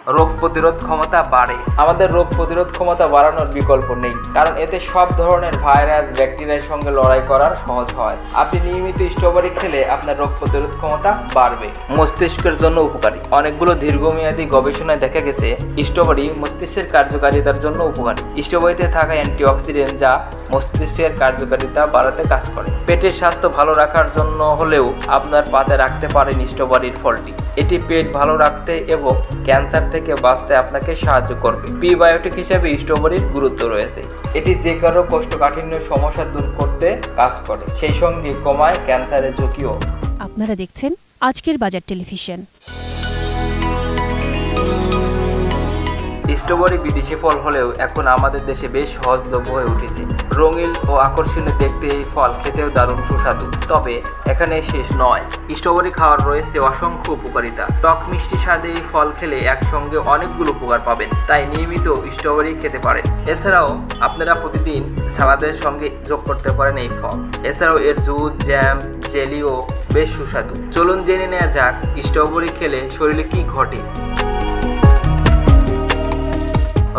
রোগ প্রতিরোধ ক্ষমতা বাড়ে। আমাদের রোগ প্রতিরোধ ক্ষমতা বাড়ানোর বিকল্প নেই, কারণ এতে সব ধরনের ভাইরাস ব্যাকটেরিয়ার সঙ্গে লড়াই করা সহজ হয়। আপনি নিয়মিত স্ট্রবেরি খেলে আপনার রোগ প্রতিরোধ ক্ষমতা বাড়বে। মস্তিষ্কের জন্য উপকারী। অনেকগুলো দীর্ঘমেয়াদী গবেষণায় দেখা গেছে স্ট্রবেরি মস্তিষ্কের কার্যকারিতার জন্য উপকারী। স্ট্রবেরিতে থাকা অ্যান্টিঅক্সিডেন্ট যা মস্তিষ্কের কার্যকারিতা বাড়াতে কাজ করে। পেটের স্বাস্থ্য ভালো রাখার জন্য হলেও আপনার পাতে রাখতে পারেন স্ট্রবেরির ফলটি। এটি পেট ভালো রাখতে এবং ক্যান্সার থেকে বাঁচতে আপনাকে সাহায্য করবে। প্রিবায়োটিক হিসেবে স্ট্রবেরির গুরুত্ব রয়েছে। এটি যে কারো কোষ্ঠকাঠিন্য সমস্যা দূর করতে কাজ করে, সেই সঙ্গে কমায় ক্যান্সারের ঝুঁকিও। আপনারা দেখছেন আজকের বাজার টেলিভিশন। স্ট্রবেরি বিদেশি ফল হলেও এখন আমাদের দেশে বেশ সহজলভ্য হয়ে উঠেছে। রঙিন ও আকর্ষণীয় দেখতে এই ফল খেতেও দারুণ সুস্বাদু। তবে এখানে শেষ নয়, স্ট্রবেরি খাওয়ার রয়েছে অসংখ্য উপকারিতা। টক মিষ্টি স্বাদে এই ফল খেলে একসঙ্গে অনেকগুলো উপকার পাবেন, তাই নিয়মিত স্ট্রবেরি খেতে পারেন। এছাড়াও আপনারা প্রতিদিন সালাদের সঙ্গে যোগ করতে পারেন এই ফল। এছাড়াও এর জুস, জ্যাম, জেলিও বেশ সুস্বাদু। চলুন জেনে নেওয়া যাক স্ট্রবেরি খেলে শরীরে কি ঘটে।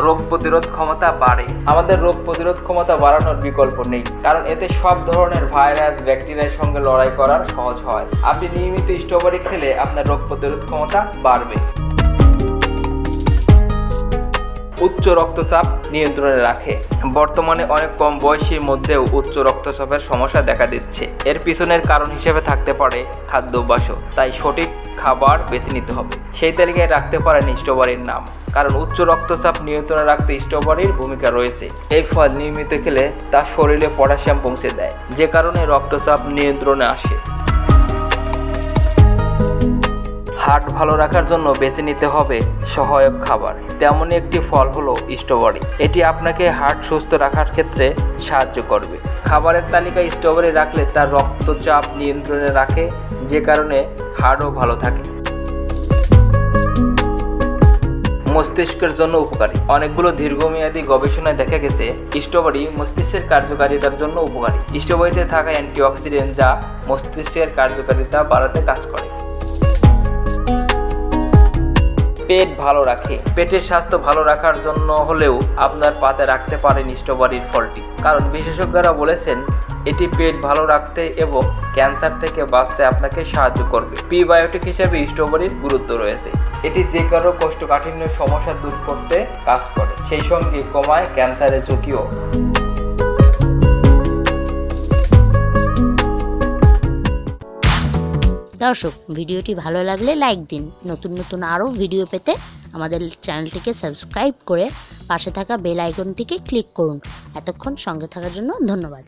রোগ প্রতিরোধ ক্ষমতা বাড়ে। আমাদের রোগ প্রতিরোধ ক্ষমতা বাড়ানোর বিকল্প নেই, কারণ এতে সব ধরনের ভাইরাস ব্যাকটেরিয়ার সঙ্গে লড়াই করা সহজ হয়। আপনি নিয়মিত স্ট্রবেরি খেলে আপনার রোগ প্রতিরোধ ক্ষমতা বাড়বে। উচ্চ রক্তচাপ নিয়ন্ত্রণে রাখে। বর্তমানে অনেক কম বয়সীর মধ্যেও উচ্চ রক্তচাপের সমস্যা দেখা দিচ্ছে। এর পিছনের কারণ হিসেবে থাকতে পারে খাদ্যাভ্যাসও, তাই সঠিক খাবার বেছে নিতে হবে। সেই তালিকায় রাখতে পারেন স্ট্রবেরির নাম, কারণ উচ্চ রক্তচাপ নিয়ন্ত্রণে রাখতে স্ট্রবেরির ভূমিকা রয়েছে। এই ফল নিয়মিত খেলে তা শরীরে পটাশিয়াম পৌঁছে দেয়, যে কারণে রক্তচাপ নিয়ন্ত্রণে আসে। হার্ট ভালো রাখার জন্য বেছে নিতে হবে সহায়ক খাবার। তেমনই একটি ফল হলো স্ট্রবেরি। এটি আপনাকে হার্ট সুস্থ রাখার ক্ষেত্রে সাহায্য করবে। খাবারের তালিকায় স্ট্রবেরি রাখলে তার রক্তচাপ নিয়ন্ত্রণে রাখে, যে কারণে হার্টও ভালো থাকে। মস্তিষ্কের জন্য উপকারী। অনেকগুলো দীর্ঘমেয়াদী গবেষণায় দেখা গেছে স্ট্রবেরি মস্তিষ্কের কার্যকারিতার জন্য উপকারী। স্ট্রবেরিতে থাকা অ্যান্টিঅক্সিডেন্ট যা মস্তিষ্কের কার্যকারিতা বাড়াতে কাজ করে। পেট ভালো রাখে। পেটের স্বাস্থ্য ভালো রাখার জন্য হলেও আপনার পাতে রাখতে পারেন স্ট্রবেরির ফলটি, কারণ বিশেষজ্ঞরা বলেছেন এটি পেট ভালো রাখতে এবং ক্যান্সার থেকে বাঁচতে আপনাকে সাহায্য করবে। প্রিবায়োটিক হিসেবে স্ট্রবেরির গুরুত্ব রয়েছে। এটি যে কারো কোষ্ঠকাঠিন্য সমস্যা দূর করতে কাজ করে, সেই সঙ্গে কমায় ক্যান্সারের ঝুঁকিও। দর্শক, ভিডিওটি ভালো লাগলে লাইক দিন। নতুন নতুন আরও ভিডিও পেতে আমাদের চ্যানেলটিকে সাবস্ক্রাইব করে পাশে থাকা বেল আইকনটিকে ক্লিক করুন। এতক্ষণ সঙ্গে থাকার জন্য ধন্যবাদ।